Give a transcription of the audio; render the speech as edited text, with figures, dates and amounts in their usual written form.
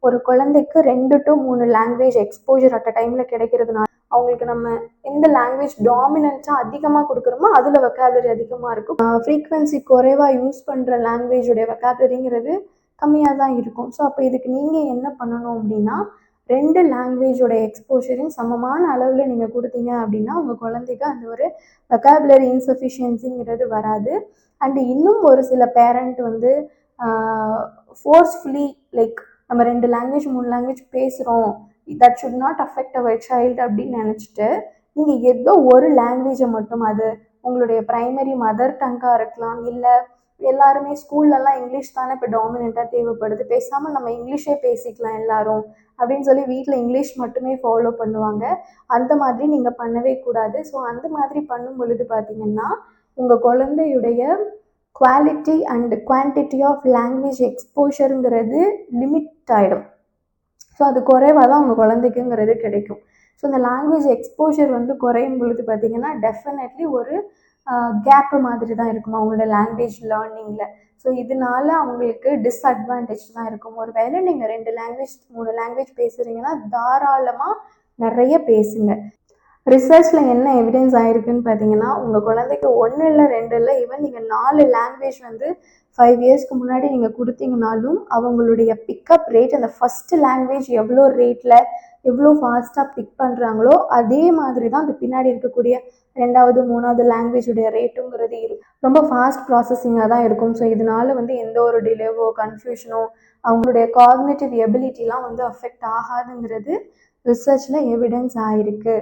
ஒரு குழந்தைக்கு 2 to 3 language exposure at a டைமில் கிடைக்கிறதுனால அவங்களுக்கு நம்ம எந்த லாங்குவேஜ் டாமினன்ஸாக அதிகமாக கொடுக்குறோமோ அதில் வெக்காபுலரி அதிகமாக இருக்கும். ஃப்ரீக்வன்சி குறைவாக யூஸ் பண்ணுற லாங்குவேஜுடைய வெக்காபுலரிங்கிறது கம்மியாக தான் இருக்கும். ஸோ அப்போ இதுக்கு நீங்கள் என்ன பண்ணணும் அப்படின்னா 2 லாங்குவேஜோட எக்ஸ்போஷரையும் சமமான அளவில் நீங்கள் கொடுத்தீங்க அப்படின்னா உங்கள் குழந்தைக்கு அந்த ஒரு வெக்காபுலரி இன்சஃபிஷியன்சிங்கிறது வராது. அண்டு இன்னும் ஒரு சில பேரண்ட் வந்து ஃபோர்ஸ்ஃபுல்லி லைக் நம்ம 2 லாங்குவேஜ் 3 லாங்குவேஜ் பேசுகிறோம், that should not affect our child அப்படின்னு நினச்சிட்டு நீங்கள் ஏதோ ஒரு லாங்குவேஜை மட்டும், அது உங்களுடைய ப்ரைமரி மதர் டங்காக இருக்கலாம், இல்லை எல்லாருமே ஸ்கூல்லலாம் இங்கிலீஷ் தானே இப்போ டாமினண்ட்டாக தேவைப்படுது, பேசாமல் நம்ம இங்கிலீஷே பேசிக்கலாம் எல்லாரும் அப்படின்னு சொல்லி வீட்டில் இங்கிலீஷ் மட்டுமே ஃபாலோ பண்ணுவாங்க. அந்த மாதிரி நீங்கள் பண்ணவே கூடாது. ஸோ அந்த மாதிரி பண்ணும் பொழுது பார்த்தீங்கன்னா உங்கள் குழந்தையுடைய quality and quantity of language எக்ஸ்போஷருங்கிறது லிமிட் ஆகிடும். ஸோ அது குறைவாக தான் உங்கள் குழந்தைக்குங்கிறது கிடைக்கும். ஸோ இந்த லாங்குவேஜ் எக்ஸ்போஷர் வந்து குறையும் பொழுது பார்த்தீங்கன்னா டெஃபினெட்லி ஒரு கேப்பு மாதிரி தான் இருக்கும் அவங்களோட லாங்குவேஜ் லேர்னிங்கில். ஸோ இதனால அவங்களுக்கு டிஸ்அட்வான்டேஜ் தான் இருக்கும். ஒரு வேளை நீங்கள் 2 லாங்குவேஜ் 3 லாங்குவேஜ் பேசுகிறீங்கன்னா தாராளமாக நிறைய பேசுங்க. ரிசர்ச்சில் என்ன எவிடன்ஸ் ஆகிருக்குன்னு பார்த்தீங்கன்னா உங்கள் குழந்தைக்கு 1 இல்லை 2 இல்லை ஈவன் நீங்கள் 4 லாங்குவேஜ் வந்து 5 இயர்ஸ்க்கு முன்னாடி நீங்கள் கொடுத்தீங்கனாலும் அவங்களுடைய பிக்கப் ரேட், அந்த ஃபஸ்ட்டு லாங்குவேஜ் எவ்வளோ ரேட்டில் எவ்வளோ ஃபாஸ்ட்டாக பிக் பண்ணுறாங்களோ அதே மாதிரி தான் அது பின்னாடி இருக்கக்கூடிய 2வது 3வது லாங்குவேஜுடைய ரேட்டுங்கிறது ரொம்ப ஃபாஸ்ட் ப்ராசஸிங்காக தான் இருக்கும். ஸோ இதனால வந்து எந்த ஒரு டிலேவோ கன்ஃபியூஷனோ அவங்களுடைய காக்னிட்டிவ் எபிலிட்டிலாம் வந்து அஃபெக்ட் ஆகாதுங்கிறது ரிசர்ச்சில் எவிடன்ஸ் ஆகிருக்கு.